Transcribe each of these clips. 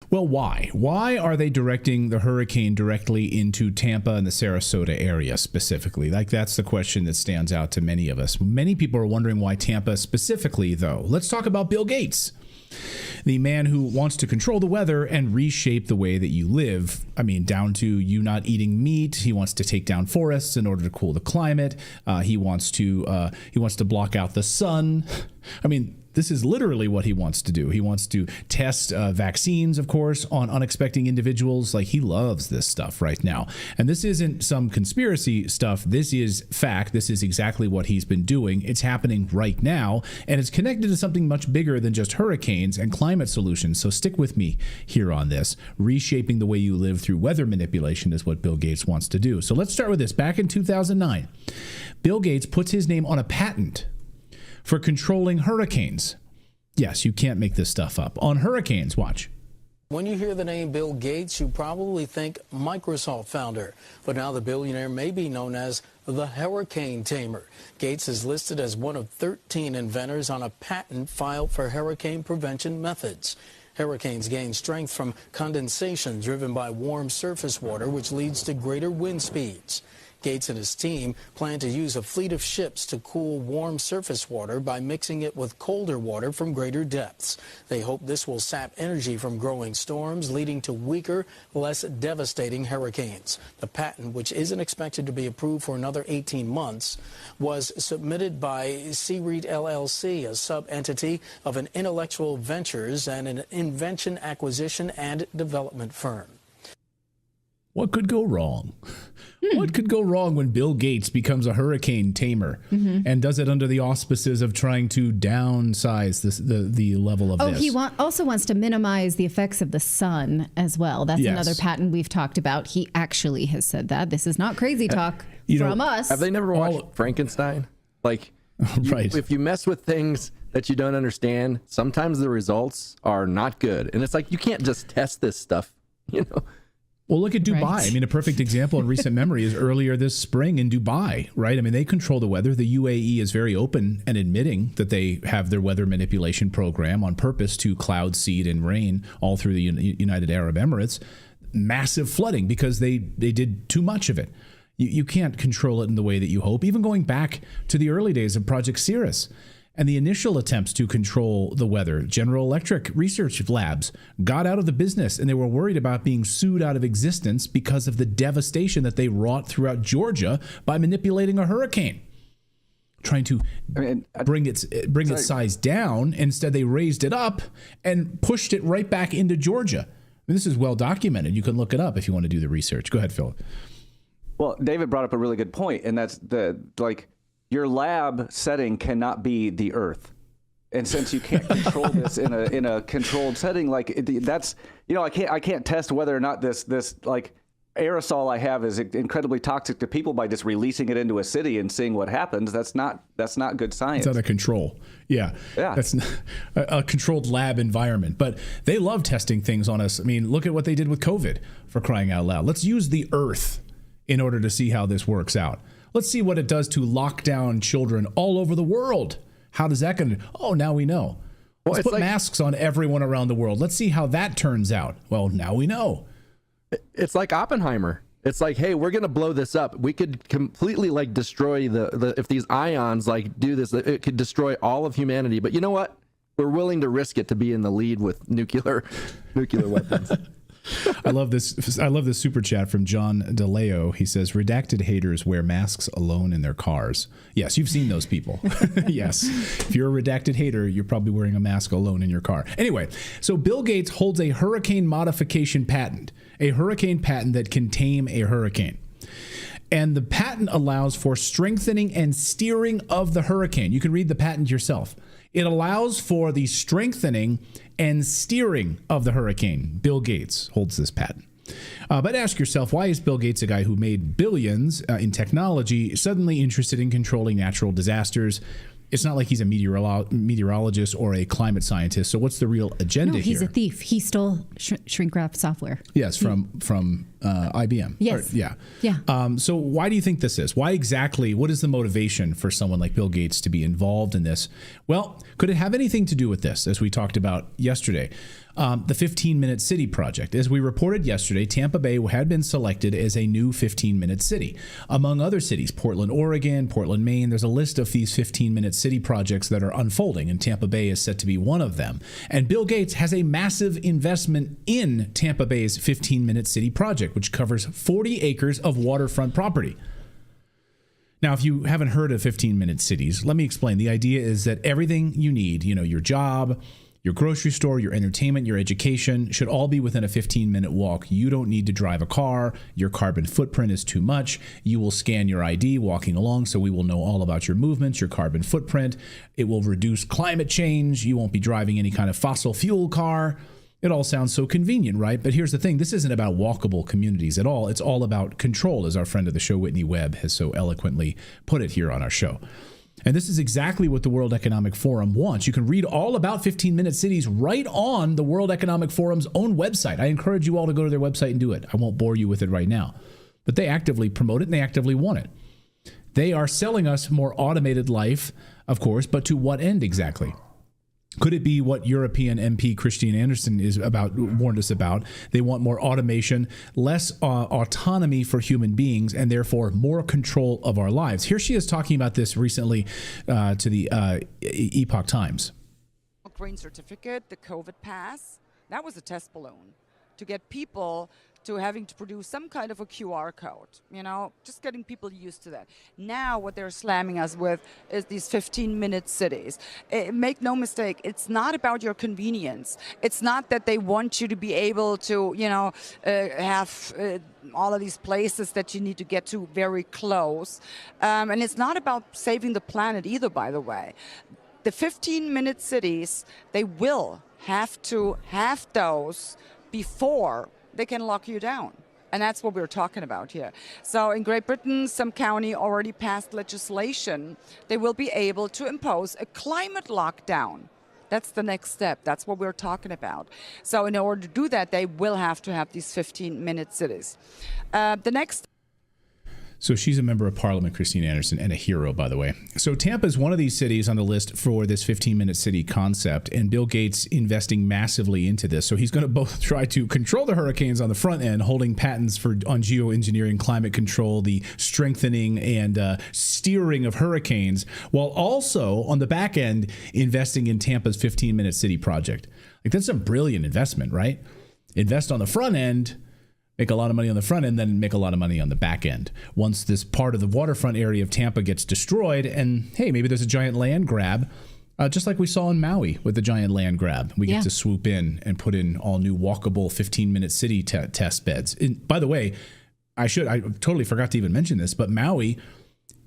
Well, why? Why are they directing the hurricane directly into Tampa and the Sarasota area specifically? Like, that's the question that stands out to many of us. Many people are wondering why Tampa specifically, though. Let's talk about Bill Gates, the man who wants to control the weather and reshape the way that you live. I mean, down to you not eating meat. He wants to take down forests in order to cool the climate. He wants to block out the sun. I mean, this is literally what he wants to do. He wants to test vaccines, of course, on unexpected individuals. Like, he loves this stuff right now. And this isn't some conspiracy stuff. This is fact. This is exactly what he's been doing. It's happening right now. And it's connected to something much bigger than just hurricanes and climate solutions. So stick with me here on this. Reshaping the way you live through weather manipulation is what Bill Gates wants to do. So let's start with this. Back in 2009, Bill Gates puts his name on a patent for controlling hurricanes. Yes, you can't make this stuff up. On hurricanes, watch. When you hear the name Bill Gates, you probably think Microsoft founder. But now the billionaire may be known as the hurricane tamer. Gates is listed as one of 13 inventors on a patent filed for hurricane prevention methods. Hurricanes gain strength from condensation driven by warm surface water, which leads to greater wind speeds. Gates and his team plan to use a fleet of ships to cool warm surface water by mixing it with colder water from greater depths. They hope this will sap energy from growing storms, leading to weaker, less devastating hurricanes. The patent, which isn't expected to be approved for another 18 months, was submitted by SHxT LLC, a sub-entity of an Intellectual Ventures and an invention acquisition and development firm. What could go wrong? What could go wrong when Bill Gates becomes a hurricane tamer and does it under the auspices of trying to downsize the level of this? He also wants to minimize the effects of the sun as well. That's another patent we've talked about. He actually has said that. This is not crazy talk from us. Have they never watched Frankenstein? Like, right. If you mess with things that you don't understand, sometimes the results are not good. And it's like, you can't just test this stuff, you know? Well, look at Dubai. Right. I mean, a perfect example in recent memory is earlier this spring in Dubai, right? I mean, they control the weather. The UAE is very open and admitting that they have their weather manipulation program on purpose to cloud seed and rain all through the United Arab Emirates. Massive flooding because they did too much of it. You can't control it in the way that you hope. Even going back to the early days of Project Cirrus and the initial attempts to control the weather, General Electric research labs got out of the business, and they were worried about being sued out of existence because of the devastation that they wrought throughout Georgia by manipulating a hurricane, trying to bring its size down. Instead, they raised it up and pushed it right back into Georgia. I mean, this is well documented. You can look it up if you want to do the research. Go ahead, Philip. Well, David brought up a really good point, and that's your lab setting cannot be the Earth. And since you can't control this in a controlled setting, that's, I can't test whether or not this aerosol I have is incredibly toxic to people by just releasing it into a city and seeing what happens. That's not good science. It's out of control. Yeah. That's a controlled lab environment. But they love testing things on us. I mean, look at what they did with COVID, for crying out loud. Let's use the Earth in order to see how this works out. Let's see what it does to lock down children all over the world. How does that go? Oh, now we know. Let's put masks on everyone around the world. Let's see how that turns out. Well, now we know. It's like Oppenheimer. It's like, hey, we're going to blow this up. We could completely destroy if these ions do this, it could destroy all of humanity. But you know what? We're willing to risk it to be in the lead with nuclear weapons. I love this. I love this super chat from John DeLeo. He says, redacted haters wear masks alone in their cars. Yes, you've seen those people. Yes. If you're a redacted hater, you're probably wearing a mask alone in your car. Anyway, so Bill Gates holds a hurricane modification patent, a hurricane patent that can tame a hurricane. And the patent allows for strengthening and steering of the hurricane. You can read the patent yourself. It allows for the strengthening and steering of the hurricane. Bill Gates holds this patent. But ask yourself, why is Bill Gates, a guy who made billions in technology, suddenly interested in controlling natural disasters? It's not like he's a meteorologist or a climate scientist. So what's the real agenda here? No, he's a thief. He stole shrink wrap software. Yes, from IBM. Yes. Yeah. Yeah. So why do you think this is? Why exactly? What is the motivation for someone like Bill Gates to be involved in this? Well, could it have anything to do with this, as we talked about yesterday? The 15-minute city project. As we reported yesterday, Tampa Bay had been selected as a new 15-minute city. Among other cities, Portland, Oregon, Portland, Maine, there's a list of these 15-minute city projects that are unfolding, and Tampa Bay is set to be one of them. And Bill Gates has a massive investment in Tampa Bay's 15-minute city project, which covers 40 acres of waterfront property. Now, if you haven't heard of 15-minute cities, let me explain. The idea is that everything you need, your job, your grocery store, your entertainment, your education should all be within a 15-minute walk. You don't need to drive a car. Your carbon footprint is too much. You will scan your ID walking along, so we will know all about your movements, your carbon footprint. It will reduce climate change. You won't be driving any kind of fossil fuel car. It all sounds so convenient, right? But here's the thing. This isn't about walkable communities at all. It's all about control, as our friend of the show, Whitney Webb, has so eloquently put it here on our show. And this is exactly what the World Economic Forum wants. You can read all about 15-minute cities right on the World Economic Forum's own website. I encourage you all to go to their website and do it. I won't bore you with it right now. But they actively promote it and they actively want it. They are selling us more automated life, of course, but to what end exactly? Could it be what European MP Christine Anderson warned us about? They want more automation, less autonomy for human beings, and therefore more control of our lives. Here she is talking about this recently to the Epoch Times. Green certificate, the COVID pass, that was a test balloon to get people to having to produce some kind of a QR code, just getting people used to that. Now what they're slamming us with is these 15-minute cities. Make no mistake, it's not about your convenience. It's not that they want you to be able to, have all of these places that you need to get to very close. And it's not about saving the planet either, by the way. The 15-minute cities, they will have to have those before they can lock you down. And that's what we're talking about here. So in Great Britain, some county already passed legislation. They will be able to impose a climate lockdown. That's the next step. That's what we're talking about. So in order to do that, they will have to have these 15-minute cities. The next. So she's a member of Parliament, Christine Anderson, and a hero, by the way. So Tampa is one of these cities on the list for this 15-minute city concept, and Bill Gates investing massively into this. So he's going to both try to control the hurricanes on the front end, holding patents on geoengineering, climate control, the strengthening and steering of hurricanes, while also on the back end investing in Tampa's 15-minute city project. Like, that's a brilliant investment, right? Invest on the front end, make a lot of money on the front end, then make a lot of money on the back end. Once this part of the waterfront area of Tampa gets destroyed, and hey, maybe there's a giant land grab, just like we saw in Maui with the giant land grab. We get to swoop in and put in all new walkable 15-minute city test beds. And by the way, I totally forgot to even mention this, but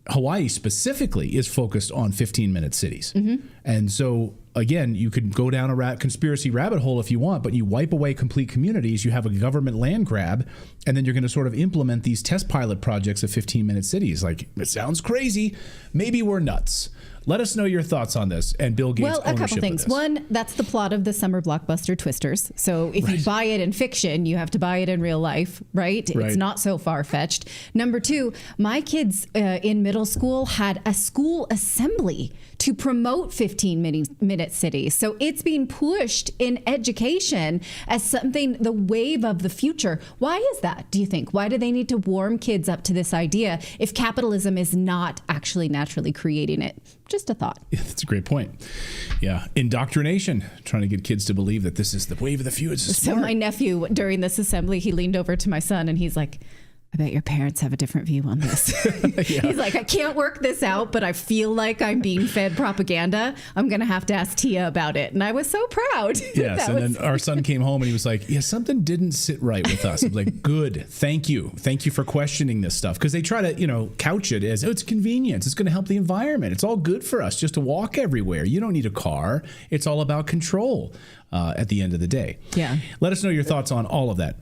Hawaii specifically is focused on 15-minute cities. Mm-hmm. And so, again, you could go down a conspiracy rabbit hole if you want, but you wipe away complete communities, you have a government land grab, and then you're going to sort of implement these test pilot projects of 15-minute cities. Like, it sounds crazy. Maybe we're nuts. Let us know your thoughts on this and Bill Gates' ownership of this. Well, a couple things. One, that's the plot of the summer blockbuster Twisters. So if you buy it in fiction, you have to buy it in real life, right? It's not so far-fetched. Number two, my kids in middle school had a school assembly to promote 15-minute cities. So it's being pushed in education as something, the wave of the future. Why is that, do you think? Why do they need to warm kids up to this idea if capitalism is not actually naturally creating it? Just a thought. Yeah, that's a great point. Yeah. Indoctrination, trying to get kids to believe that this is the wave of the future. So my nephew, during this assembly, he leaned over to my son and he's like, I bet your parents have a different view on this. He's like, I can't work this out, but I feel like I'm being fed propaganda. I'm going to have to ask Tia about it. And I was so proud. Yes. And then our son came home and he was like, yeah, something didn't sit right with us. I was like, good. Thank you. Thank you for questioning this stuff. Because they try to, couch it as, it's convenience. It's going to help the environment. It's all good for us just to walk everywhere. You don't need a car. It's all about control at the end of the day. Yeah. Let us know your thoughts on all of that.